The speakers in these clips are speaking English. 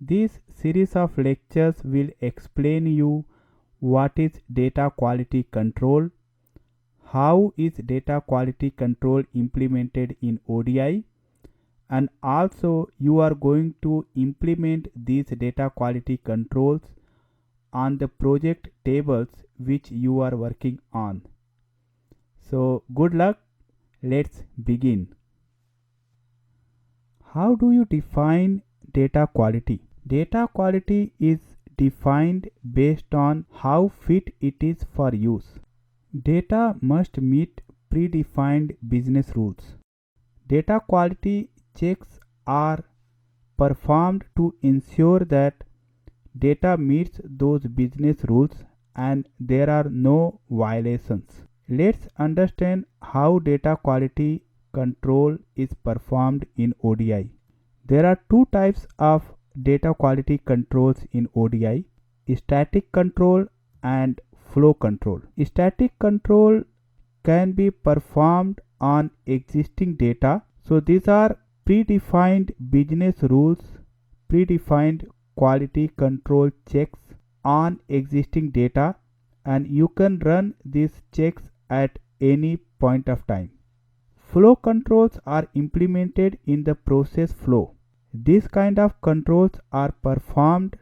This series of lectures will explain you what is data quality control, how is data quality control implemented in ODI, and also you are going to implement these data quality controls on the project tables which you are working on. So good luck, let's begin. How do you define data quality? Data quality is defined based on how fit it is for use. Data must meet predefined business rules. Data quality checks are performed to ensure that data meets those business rules and there are no violations. Let's understand how data quality control is performed in ODI. There are two types of data quality controls in ODI: static control and flow control. Static control can be performed on existing data. So these are predefined business rules, predefined quality control checks on existing data, and you can run these checks at any point of time. Flow controls are implemented in the process flow. These kind of controls are performed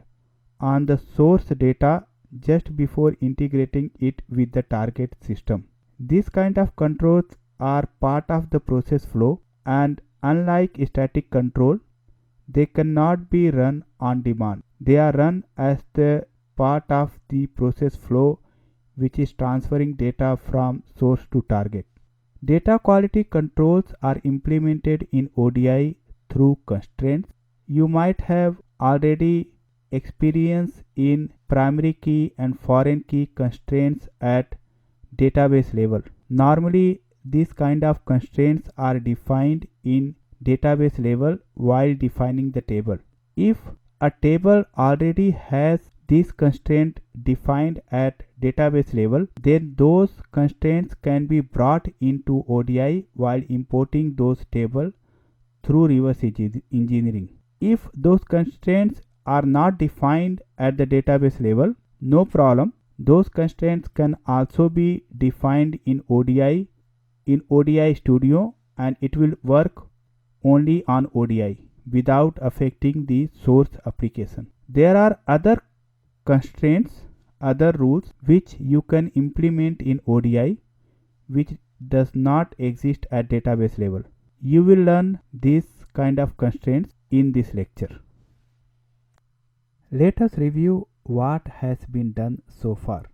on the source data just before integrating it with the target system. These kind of controls are part of the process flow, and unlike static control, they cannot be run on demand. They are run as the part of the process flow which is transferring data from source to target. Data quality controls are implemented in ODI through constraints. You might have already experienced in primary key and foreign key constraints at database level. Normally, these kind of constraints are defined in database level while defining the table. If a table already has this constraint defined at database level, then those constraints can be brought into ODI while importing those tables through reverse engineering. If those constraints are not defined at the database level, no problem. Those constraints can also be defined in ODI Studio, and it will work only on ODI without affecting the source application. There are other constraints, other rules which you can implement in ODI which does not exist at database level. You will learn these kind of constraints in this lecture. Let us review what has been done so far.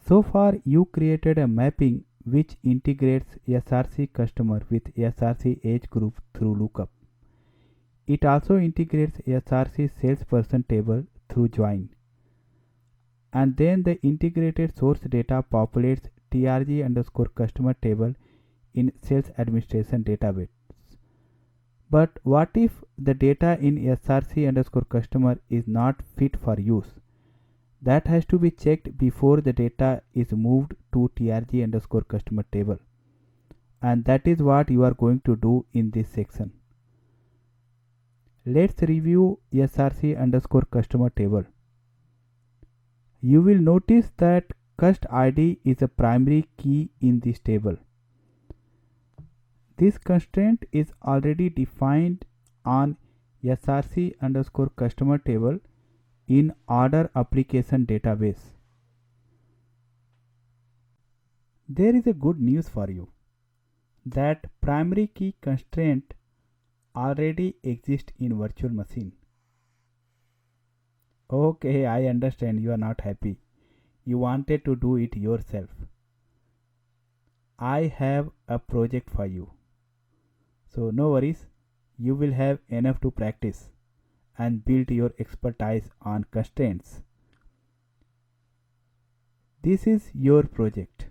So far you created a mapping which integrates SRC customer with SRC age group through lookup. It also integrates SRC salesperson table through join. And then the integrated source data populates TRG underscore customer table in sales administration database. But what if the data in SRC underscore customer is not fit for use? That has to be checked before the data is moved to TRG underscore customer table. And that is what you are going to do in this section. Let's review SRC underscore customer table. You will notice that cust ID is a primary key in this table. This constraint is already defined on SRC underscore customer table in order application database. There is a good news for you that primary key constraint already exists in virtual machine. Okay, I understand you are not happy. You wanted to do it yourself. I have a project for you. So no worries, you will have enough to practice and build your expertise on constraints. This is your project.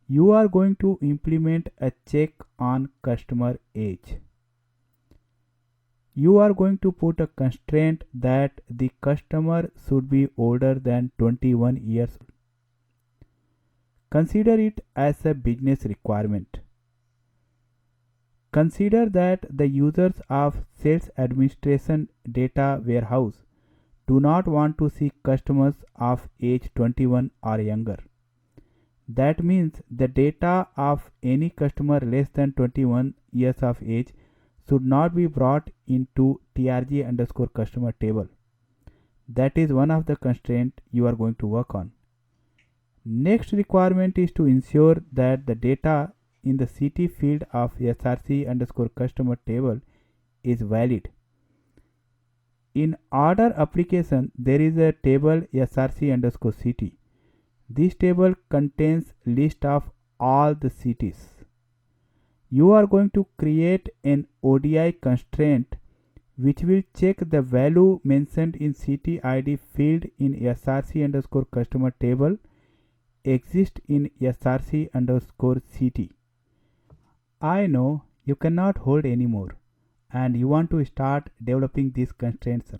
You are going to implement a check on customer age. You are going to put a constraint that the customer should be older than 21 years. Consider it as a business requirement. Consider that the users of sales administration data warehouse do not want to see customers of age 21 or younger. That means the data of any customer less than 21 years of age should not be brought into trg underscore customer table. That is one of the constraints you are going to work on. Next requirement is to ensure that the data in the CT field of src underscore customer table is valid. In order application, there is a table src underscore ct. This table contains list of all the CTs. You are going to create an ODI constraint which will check the value mentioned in CT ID field in src underscore customer table exist in src underscore ct. I know you cannot hold anymore and you want to start developing these constraints